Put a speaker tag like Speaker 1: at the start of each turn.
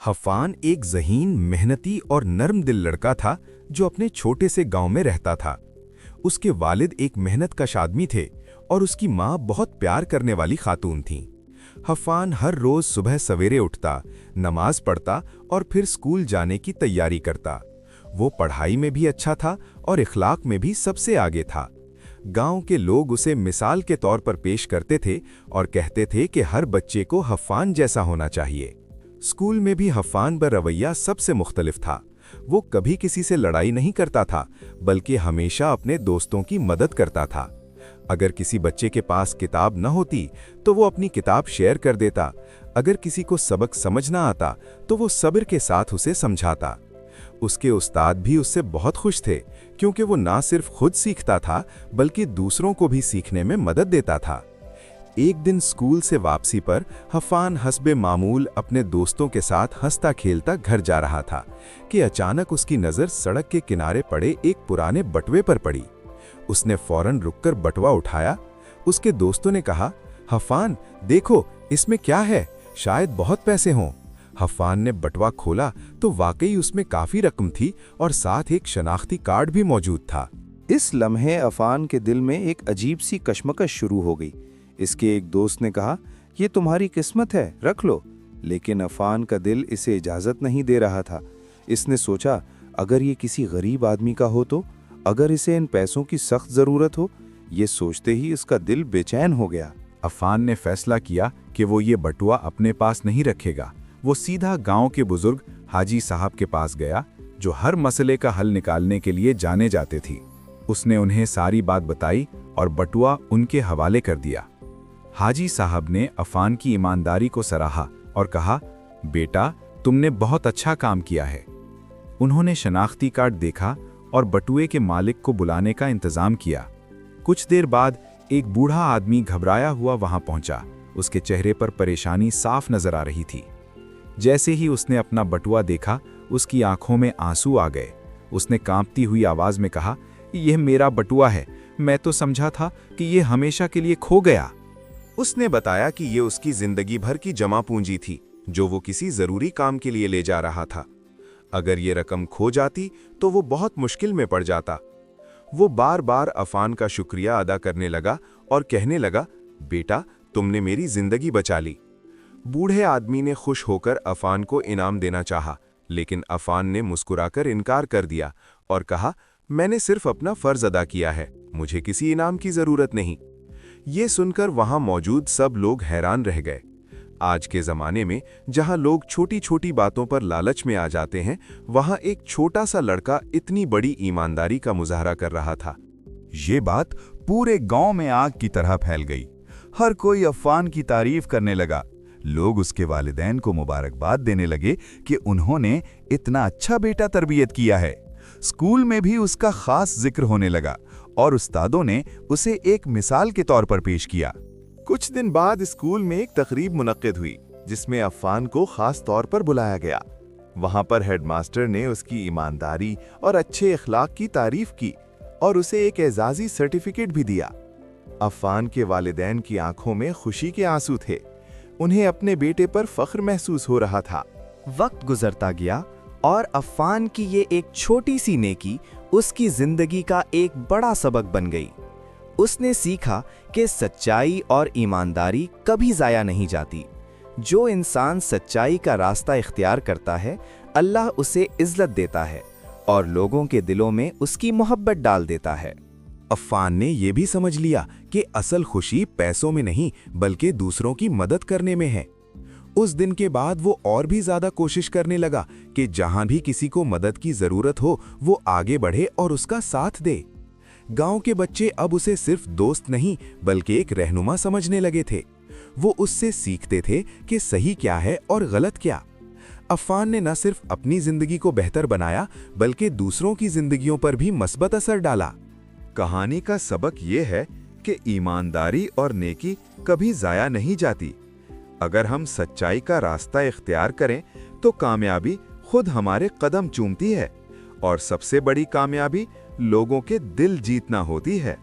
Speaker 1: हफ़ान एक ज़हीन, मेहनती और नर्म दिल लड़का था जो अपने छोटे से गांव में रहता था। उसके वालिद एक मेहनतकश आदमी थे और उसकी माँ बहुत प्यार करने वाली खातून थीं। हफ़ान हर रोज़ सुबह सवेरे उठता, नमाज पढ़ता और फिर स्कूल जाने की तैयारी करता। वो पढ़ाई में भी अच्छा था और इखलाक में भी सबसे आगे था। गांव के लोग उसे मिसाल के तौर पर पेश करते थे और कहते थे कि हर बच्चे को हफ़ान जैसा होना चाहिए। स्कूल में भी हफ़ान का रवैया सबसे मुख्तलिफ था। वो कभी किसी से लड़ाई नहीं करता था, बल्कि हमेशा अपने दोस्तों की मदद करता था। अगर किसी बच्चे के पास किताब न होती तो वो अपनी किताब शेयर कर देता। अगर किसी को सबक समझ ना आता तो वो सब्र के साथ उसे समझाता। उसके उस्ताद भी उससे बहुत खुश थे, क्योंकि वो ना सिर्फ खुद सीखता था बल्कि दूसरों को भी सीखने में मदद देता था। एक दिन स्कूल से वापसी पर हफ़ान हस्बे मामूल अपने दोस्तों के साथ हंसता खेलता घर जा रहा था कि अचानक उसकी नज़र सड़क के किनारे पड़े एक पुराने बटुए पर पड़ी। उसने फौरन रुककर बटुआ उठाया। उसके दोस्तों ने कहा, हफ़ान देखो, इसमें क्या है, शायद बहुत पैसे हों। हफ़ान ने बटुआ खोला तो वाकई उसमें काफ़ी रकम थी और साथ एक शनाख्ती कार्ड भी मौजूद था।
Speaker 2: इस लम्हे अफ़ान के दिल में एक अजीब सी कशमकश शुरू हो गई। इसके एक दोस्त ने कहा, ये तुम्हारी किस्मत है, रख लो। लेकिन अफ़ान का दिल इसे इजाज़त नहीं दे रहा था। इसने सोचा, अगर ये किसी गरीब आदमी का हो तो, अगर इसे इन पैसों की सख्त ज़रूरत हो। ये सोचते ही इसका दिल बेचैन हो गया।
Speaker 3: अफ़ान ने फैसला किया कि वो ये बटुआ अपने पास नहीं रखेगा। वो सीधा गांव के बुजुर्ग हाजी साहब के पास गया, जो हर मसले का हल निकालने के लिए जाने जाते थे। उसने उन्हें सारी बात बताई और बटुआ उनके हवाले कर दिया। हाजी साहब ने अफ़ान की ईमानदारी को सराहा और कहा, बेटा, तुमने बहुत अच्छा काम किया है। उन्होंने शनाख्ती कार्ड देखा और बटुए के मालिक को बुलाने का इंतज़ाम किया। कुछ देर बाद एक बूढ़ा आदमी घबराया हुआ वहां पहुंचा। उसके चेहरे पर परेशानी साफ नजर आ रही थी। जैसे ही उसने अपना बटुआ देखा, उसकी आंखों में आंसू आ गए। उसने कांपती हुई आवाज में कहा, यह मेरा बटुआ है, मैं तो समझा था कि यह हमेशा के लिए खो गया।
Speaker 1: उसने बताया कि ये उसकी जिंदगी भर की जमा पूंजी थी, जो वो किसी जरूरी काम के लिए ले जा रहा था। अगर ये रकम खो जाती तो वो बहुत मुश्किल में पड़ जाता। वो बार बार अफ़ान का शुक्रिया अदा करने लगा और कहने लगा, बेटा, तुमने मेरी जिंदगी बचा ली। बूढ़े आदमी ने खुश होकर अफ़ान को इनाम देना चाहा, लेकिन अफ़ान ने मुस्कुराकर इनकार कर दिया और कहा, मैंने सिर्फ अपना फर्ज अदा किया है, मुझे किसी इनाम की जरूरत नहीं। ये सुनकर वहां मौजूद सब लोग हैरान रह गए। आज के ज़माने में जहां लोग छोटी छोटी बातों पर लालच में आ जाते हैं, वहां एक छोटा सा लड़का इतनी बड़ी ईमानदारी का मुजाहरा कर रहा था।
Speaker 3: ये बात पूरे गांव में आग की तरह फैल गई। हर कोई अफ़ान की तारीफ करने लगा। लोग उसके वालिदैन को मुबारकबाद देने लगे कि उन्होंने इतना अच्छा बेटा तरबियत किया है। स्कूल में भी उसका खास जिक्र होने लगा और उस्तादों ने उसे एक मिसाल के तौर पर पेश किया।
Speaker 4: कुछ दिन बाद स्कूल में एक तकरीब मुनक्किद हुई, जिसमें अफ़ान को खास तौर पर बुलाया गया। वहां पर हेडमास्टर ने उसकी ईमानदारी और अच्छे इखलाक की तारीफ की और उसे एक एजाज़ी सर्टिफिकेट भी दिया। अफ़ान के वालिदैन की आंखों में खुशी के आंसू थे। उन्हें अपने बेटे पर फख्र महसूस हो रहा था।
Speaker 5: वक्त गुजरता गया और अफ़ान की ये एक छोटी सी नेकी उसकी जिंदगी का एक बड़ा सबक बन गई। उसने सीखा कि सच्चाई और ईमानदारी कभी ज़ाया नहीं जाती। जो इंसान सच्चाई का रास्ता इख्तियार करता है, अल्लाह उसे इज्जत देता है और लोगों के दिलों में उसकी मोहब्बत डाल देता है।
Speaker 1: अफ़ान ने यह भी समझ लिया कि असल खुशी पैसों में नहीं, बल्कि दूसरों की मदद करने में है। उस दिन के बाद वो और भी ज्यादा कोशिश करने लगा कि जहां भी किसी को मदद की जरूरत हो, वो आगे बढ़े और उसका साथ दे। गांव के बच्चे अब उसे सिर्फ दोस्त नहीं, बल्कि एक रहनुमा समझने लगे थे। वो उससे सीखते थे कि सही क्या है और गलत क्या। अफ़ान ने न सिर्फ अपनी जिंदगी को बेहतर बनाया, बल्कि दूसरों की जिंदगियों पर भी मस्बत असर डाला।
Speaker 4: कहानी का सबक ये है कि ईमानदारी और नेकी कभी ज़ाया नहीं जाती। अगर हम सच्चाई का रास्ता इख्तियार करें तो कामयाबी खुद हमारे कदम चूमती है, और सबसे बड़ी कामयाबी लोगों के दिल जीतना होती है।